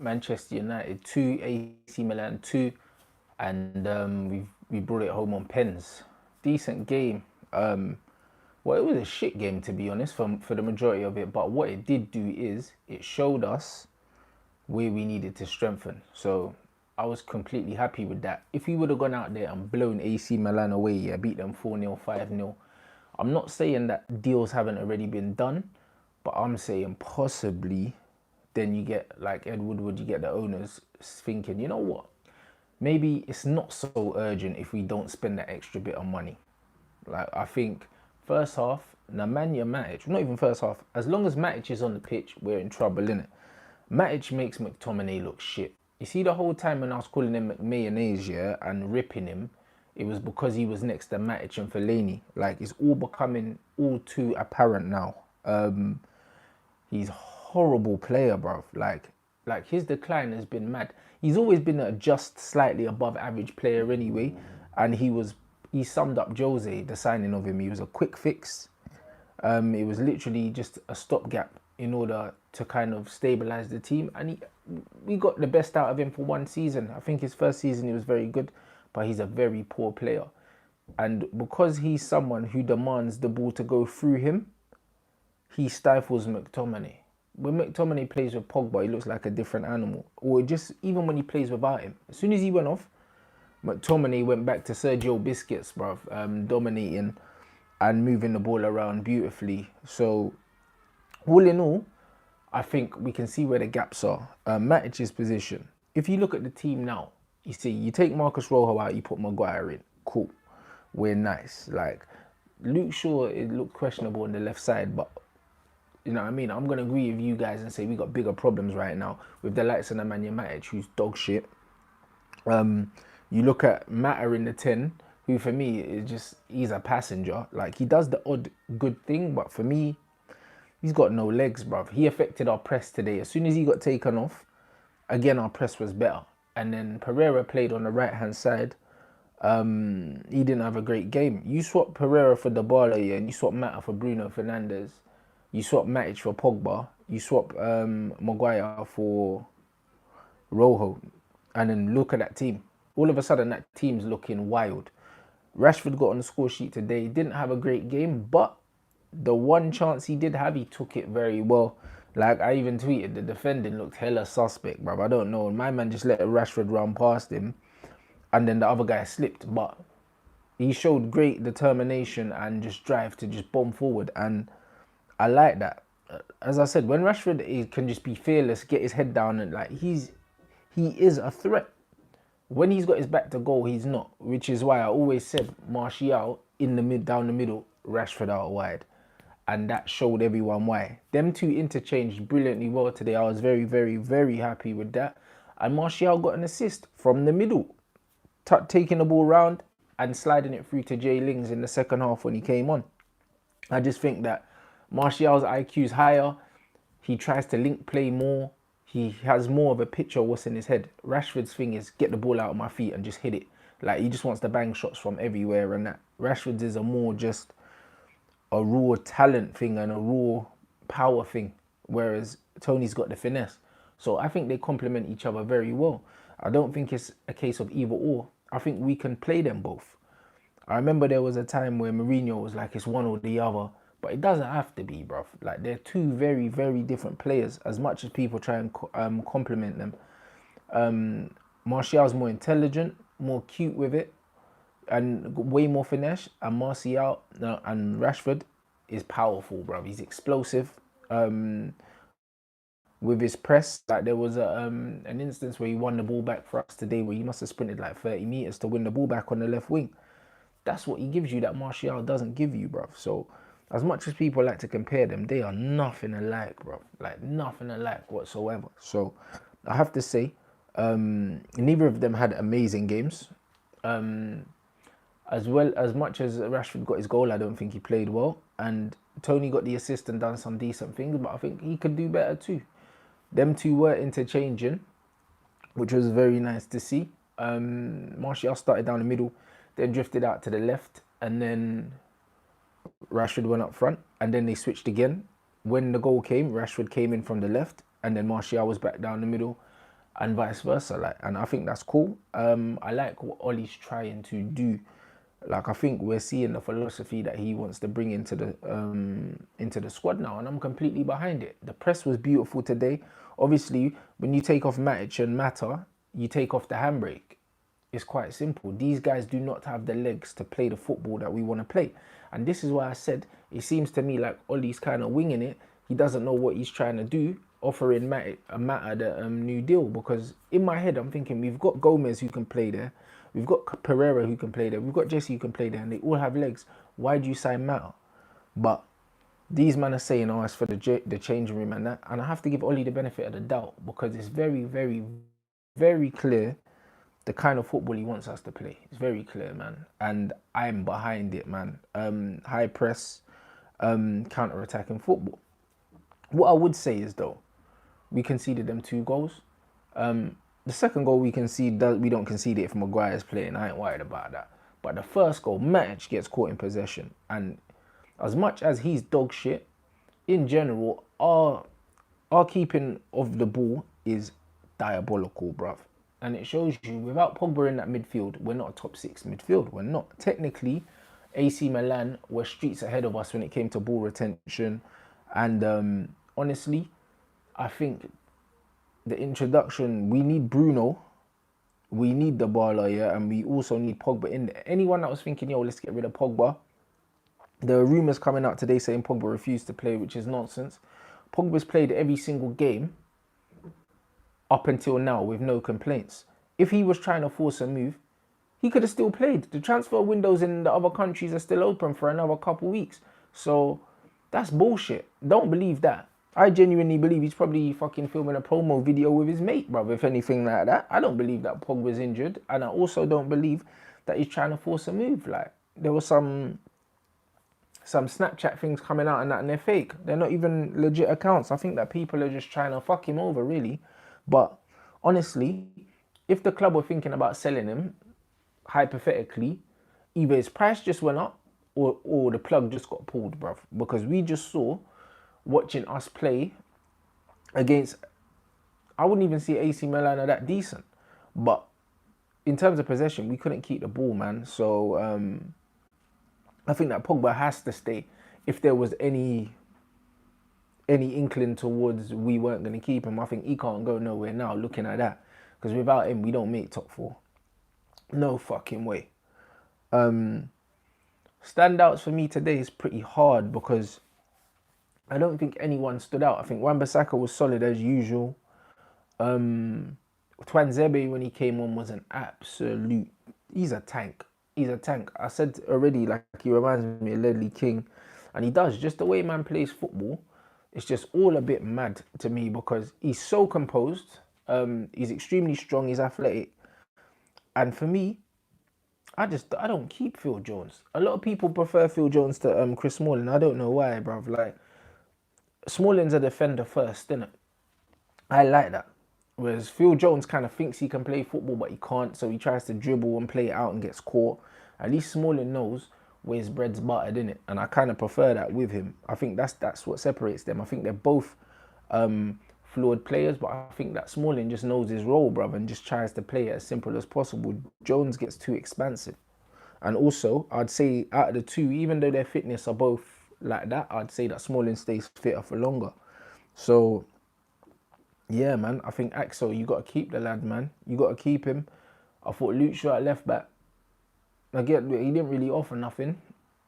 Manchester United 2, AC Milan 2, and we brought it home on pens. Decent game. Well, it was a shit game, to be honest, for the majority of it. But what it did do is it showed us where we needed to strengthen. So I was completely happy with that. If we would have gone out there and blown AC Milan away, yeah, beat them 4-0, 5-0, I'm not saying that deals haven't already been done, but I'm saying possibly then you get, like Ed Woodward, you get the owners thinking, you know what? Maybe it's not so urgent if we don't spend that extra bit of money. Like, I think first half, Nemanja Matic, not even first half, as long as Matic is on the pitch, we're in trouble, innit? Matic makes McTominay look shit. You see, the whole time when I was calling him McMayonnaise, yeah, and ripping him, it was because he was next to Matic and Fellaini. Like, it's all becoming all too apparent now. He's a horrible player, bro. Like his decline has been mad. He's always been a just slightly above average player anyway, and he summed up Jose, the signing of him. He was a quick fix. It was literally just a stopgap in order to kind of stabilize the team, and we got the best out of him for one season. I think his first season he was very good, but he's a very poor player, and because he's someone who demands the ball to go through him, he stifles McTominay. When McTominay plays with Pogba, he looks like a different animal. Or just even when he plays without him. As soon as he went off, McTominay went back to Sergio Biscuits, bruv, dominating and moving the ball around beautifully. So, all in all, I think we can see where the gaps are. Matic's position. If you look at the team now, you see, you take Marcus Rojo out, you put Maguire in. Cool. We're nice. Like, Luke Shaw, it looked questionable on the left side, but you know what I mean? I'm going to agree with you guys and say we got bigger problems right now with the likes of Nemanja Matic, who's dog shit. You look at Mata in the 10, who for me is just, he's a passenger. Like, he does the odd good thing, but for me, he's got no legs, bruv. He affected our press today. As soon as he got taken off, again, our press was better. And then Pereira played on the right-hand side. He didn't have a great game. You swap Pereira for Dybala, yeah, and you swap Mata for Bruno Fernandes. You swap Matic for Pogba. You swap Maguire for Rojo. And then look at that team. All of a sudden, that team's looking wild. Rashford got on the score sheet today. He didn't have a great game, but the one chance he did have, he took it very well. Like, I even tweeted, the defending looked hella suspect, bruv. I don't know. My man just let Rashford run past him, and then the other guy slipped. But he showed great determination and just drive to just bomb forward, and I like that. As I said, when Rashford can just be fearless, get his head down, and like he is a threat. When he's got his back to goal, he's not. Which is why I always said Martial in the down the middle, Rashford out wide, and that showed everyone why. Them two interchanged brilliantly well today. I was very, very, very happy with that. And Martial got an assist from the middle, taking the ball round and sliding it through to Jay Lings in the second half when he came on. I just think that Martial's IQ is higher. He tries to link play more. He has more of a picture of what's in his head. Rashford's thing is get the ball out of my feet and just hit it. Like, he just wants to bang shots from everywhere and that. Rashford's is a more just a raw talent thing and a raw power thing. Whereas Tony's got the finesse. So I think they complement each other very well. I don't think it's a case of either or. I think we can play them both. I remember there was a time where Mourinho was like, it's one or the other. But it doesn't have to be, bruv. Like, they're two very, very different players. As much as people try and compliment them. Martial's more intelligent, more cute with it, and way more finesse. And Martial and Rashford is powerful, bruv. He's explosive. With his press, like there was an instance where he won the ball back for us today, where he must have sprinted like 30 meters to win the ball back on the left wing. That's what he gives you that Martial doesn't give you, bruv. So, as much as people like to compare them, they are nothing alike, bro. Like, nothing alike whatsoever. So, I have to say, neither of them had amazing games. As much as Rashford got his goal, I don't think he played well. And Tony got the assist and done some decent things, but I think he could do better too. Them two were interchanging, which was very nice to see. Martial started down the middle, then drifted out to the left, and then Rashford went up front, and then they switched again. When the goal came, Rashford came in from the left, and then Martial was back down the middle. and vice versa. Like, and I think that's cool. I like what Ollie's trying to do. Like, I think we're seeing the philosophy that he wants to bring into the squad now, and I'm completely behind it. The press was beautiful today. Obviously, when you take off Matic and Mata, you take off the handbrake. It's quite simple. These guys do not have the legs to play the football that we want to play. And this is why I said it seems to me like Ollie's kind of winging it. He doesn't know what he's trying to do, offering Mata the new deal. Because in my head, I'm thinking we've got Gomez who can play there. We've got Pereira who can play there. We've got Jesse who can play there. And they all have legs. Why do you sign Mata? But these men are saying, oh, it's for the changing room and that. And I have to give Ollie the benefit of the doubt. Because it's very, very, very clear the kind of football he wants us to play. It's very clear, man. And I'm behind it, man. High press, counter-attacking football. What I would say is, though, we conceded them 2 goals. The second goal we don't concede it if Maguire's playing. I ain't worried about that. But the first goal, Matic gets caught in possession. And as much as he's dog shit, in general, our keeping of the ball is diabolical, bruv. And it shows you, without Pogba in that midfield, we're not a top 6 midfield. We're not. Technically, AC Milan were streets ahead of us when it came to ball retention. And honestly, I think the introduction, we need Bruno, we need the Dybala, yeah, and we also need Pogba in there. Anyone that was thinking, yo, let's get rid of Pogba, there are rumours coming out today saying Pogba refused to play, which is nonsense. Pogba's played every single game up until now with no complaints. If he was trying to force a move, he could have still played. The transfer windows in the other countries are still open for another couple weeks. So that's bullshit. Don't believe that. I genuinely believe he's probably fucking filming a promo video with his mate, bruv, if anything like that. I don't believe that Pogba's injured. And I also don't believe that he's trying to force a move. Like, there was some Snapchat things coming out and that, and they're fake. They're not even legit accounts. I think that people are just trying to fuck him over, really. But honestly, if the club were thinking about selling him, hypothetically, either his price just went up or the plug just got pulled, bruv. Because we just saw, watching us play against, I wouldn't even see AC Milan are that decent. But in terms of possession, we couldn't keep the ball, man. So I think that Pogba has to stay. If there was any inkling towards we weren't going to keep him, I think he can't go nowhere now looking at that. Because without him, we don't make top 4. No fucking way. Standouts for me today is pretty hard because I don't think anyone stood out. I think Wan-Bissaka was solid as usual. Twanzebe, when he came on, was an absolute... He's a tank. He's a tank. I said already, like, he reminds me of Ledley King. And he does. Just the way man plays football, it's just all a bit mad to me because he's so composed. He's extremely strong. He's athletic. And for me, I don't keep Phil Jones. A lot of people prefer Phil Jones to Chris Smalling. I don't know why, bruv. Like, Smalling's a defender first, isn't it? I like that. Whereas Phil Jones kind of thinks he can play football, but he can't. So he tries to dribble and play it out and gets caught. At least Smalling knows where his bread's buttered, innit? And I kind of prefer that with him. I think that's what separates them. I think they're both flawed players, but I think that Smalling just knows his role, bruv, and just tries to play it as simple as possible. Jones gets too expansive. And also, I'd say out of the two, even though their fitness are both like that, I'd say that Smalling stays fitter for longer. So, yeah, man, I think Axel, you got to keep the lad, man. You got to keep him. I thought Luke Shaw at left back. I get, he didn't really offer nothing,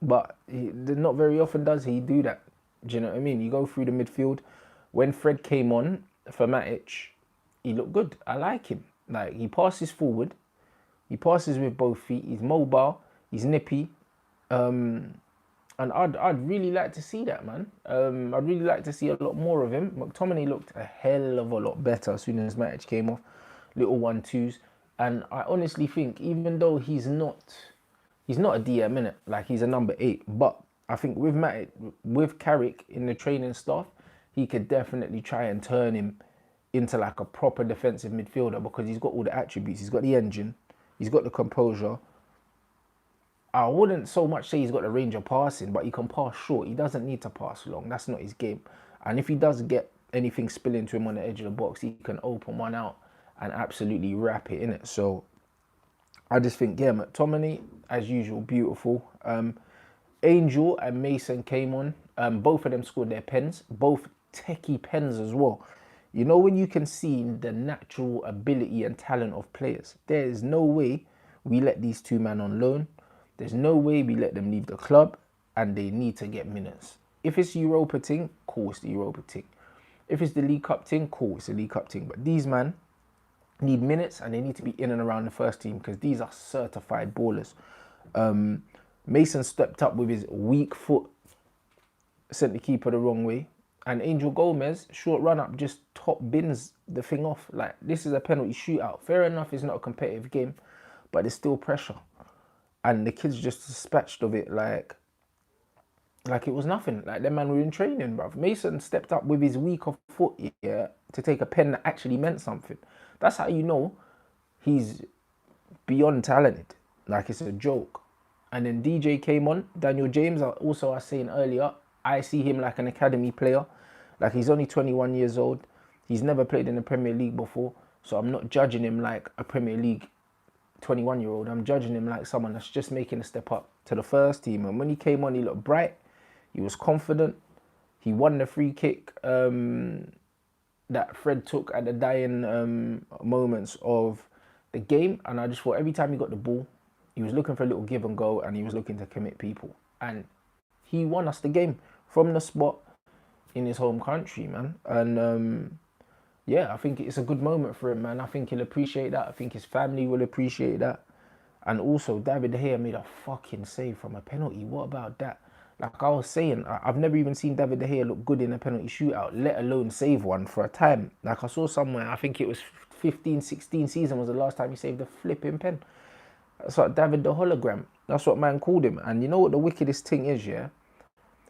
but not very often does he do that. Do you know what I mean? You go through the midfield. When Fred came on for Matic, he looked good. I like him. Like, he passes forward. He passes with both feet. He's mobile. He's nippy. And I'd really like to see that, man. I'd really like to see a lot more of him. McTominay looked a hell of a lot better as soon as Matic came off. Little 1-2s. And I honestly think, even though he's not a DM, innit? Like, he's a number 8. But I think with Matic, with Carrick in the training staff, he could definitely try and turn him into like a proper defensive midfielder because he's got all the attributes. He's got the engine. He's got the composure. I wouldn't so much say he's got the range of passing, but he can pass short. He doesn't need to pass long. That's not his game. And if he does get anything spilling to him on the edge of the box, he can open one out and absolutely wrap it in it. So I just think, yeah, McTominay, as usual, beautiful. Angel and Mason came on. Both of them scored their pens, both techie pens as well. You know, when you can see the natural ability and talent of players, there is no way we let these two men on loan. There's no way we let them leave the club, and they need to get minutes. If it's Europa thing, cool, it's the Europa thing. If it's the League Cup thing, cool, it's the League Cup thing. But these men need minutes, and they need to be in and around the first team because these are certified ballers. Mason stepped up with his weak foot, sent the keeper the wrong way. And Angel Gomez, short run up, just top bins the thing off. Like, this is a penalty shootout. Fair enough, it's not a competitive game, but there's still pressure. And the kids just dispatched of it like it was nothing. Like, them man were in training, bruv. Mason stepped up with his weaker foot, yeah, to take a pen that actually meant something. That's how you know he's beyond talented. Like, it's a joke. And then DJ came on. Daniel James, also I was saying earlier, I see him like an academy player. Like, he's only 21 years old. He's never played in the Premier League before. So I'm not judging him like a Premier League 21-year-old. I'm judging him like someone that's just making a step up to the first team. And when he came on, he looked bright. He was confident. He won the free kick that Fred took at the dying moments of the game. And I just thought every time he got the ball, he was looking for a little give and go, and he was looking to commit people. And he won us the game from the spot in his home country, man. And yeah, I think it's a good moment for him, man. I think he'll appreciate that. I think his family will appreciate that. And also, David De Gea made a fucking save from a penalty. What about that? Like I was saying, I've never even seen David De Gea look good in a penalty shootout, let alone save one for a time. Like I saw somewhere, I think it was 15-16 season was the last time he saved a flipping pen. That's like David the Hologram. That's what man called him. And you know what the wickedest thing is, yeah?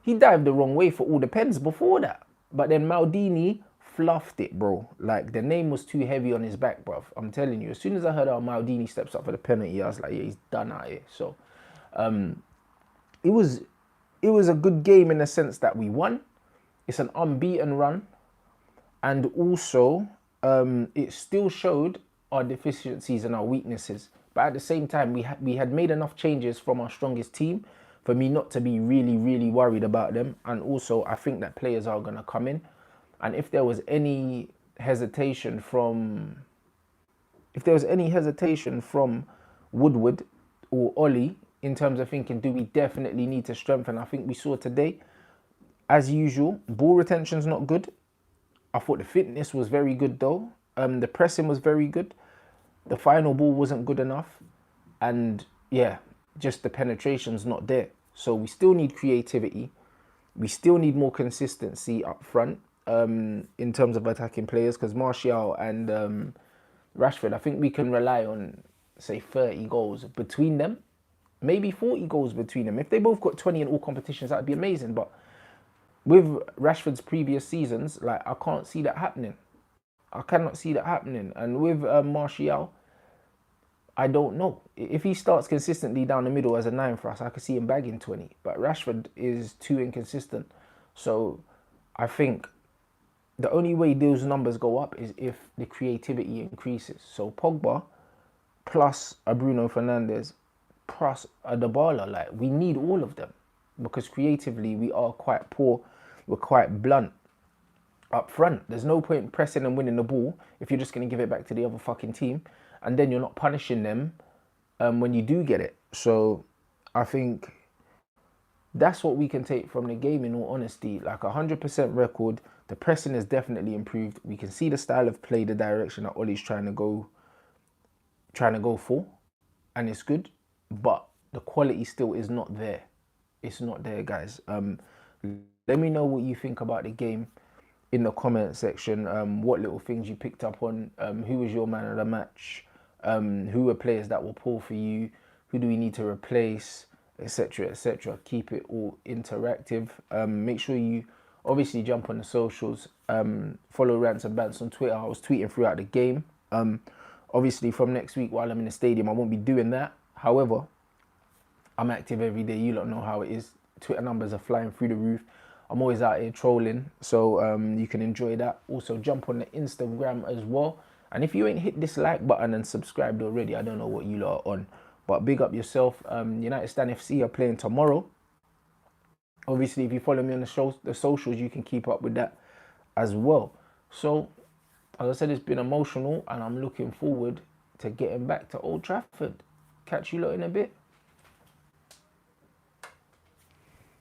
He dived the wrong way for all the pens before that. But then Maldini fluffed it, bro. Like, the name was too heavy on his back, bro. I'm telling you, as soon as I heard how Maldini steps up for the penalty, I was like, yeah, he's done out here. So, it was a good game in the sense that we won. It's an unbeaten run. And also, it still showed our deficiencies and our weaknesses. But at the same time, we had made enough changes from our strongest team for me not to be really, really worried about them. And also, I think that players are going to come in. And if there was any hesitation from Woodward or Ollie in terms of thinking, do we definitely need to strengthen? I think we saw today, as usual, ball retention's not good. I thought the fitness was very good though. The pressing was very good. The final ball wasn't good enough. And yeah, just the penetration's not there. So we still need creativity. We still need more consistency up front in terms of attacking players, because Martial and Rashford, I think we can rely on, say, 30 goals between them. Maybe 40 goals between them. If they both got 20 in all competitions, that'd be amazing. But with Rashford's previous seasons, like, I can't see that happening. I cannot see that happening. And with Martial, I don't know. If he starts consistently down the middle as a 9 for us, I could see him bagging 20. But Rashford is too inconsistent. So I think the only way those numbers go up is if the creativity increases. So Pogba plus a Bruno Fernandes plus a Dybala, like, we need all of them. Because creatively, we are quite poor. We're quite blunt up front. There's no point in pressing and winning the ball if you're just going to give it back to the other fucking team, and then you're not punishing them when you do get it. So I think that's what we can take from the game, in all honesty. Like, 100% record. The pressing is definitely improved. We can see the style of play, the direction that Ollie's trying to go for, and it's good. But the quality still is not there. It's not there, guys. Let me know what you think about the game in the comment section. What little things you picked up on. Who was your man of the match? Who were players that will pull for you? Who do we need to replace? Etc. etc. Keep it all interactive. Make sure you obviously jump on the socials. Follow Rants and Bants on Twitter. I was tweeting throughout the game. Obviously, from next week while I'm in the stadium, I won't be doing that. However, I'm active every day. You don't know how it is. Twitter numbers are flying through the roof. I'm always out here trolling, so you can enjoy that. Also, jump on the Instagram as well And if you ain't hit this like button and subscribed already, I don't know what you lot are on. But big up yourself. United Stand FC are playing tomorrow. Obviously, if you follow me on the socials, you can keep up with that as well. So, as I said, it's been emotional, and I'm looking forward to getting back to Old Trafford. Catch you lot in a bit.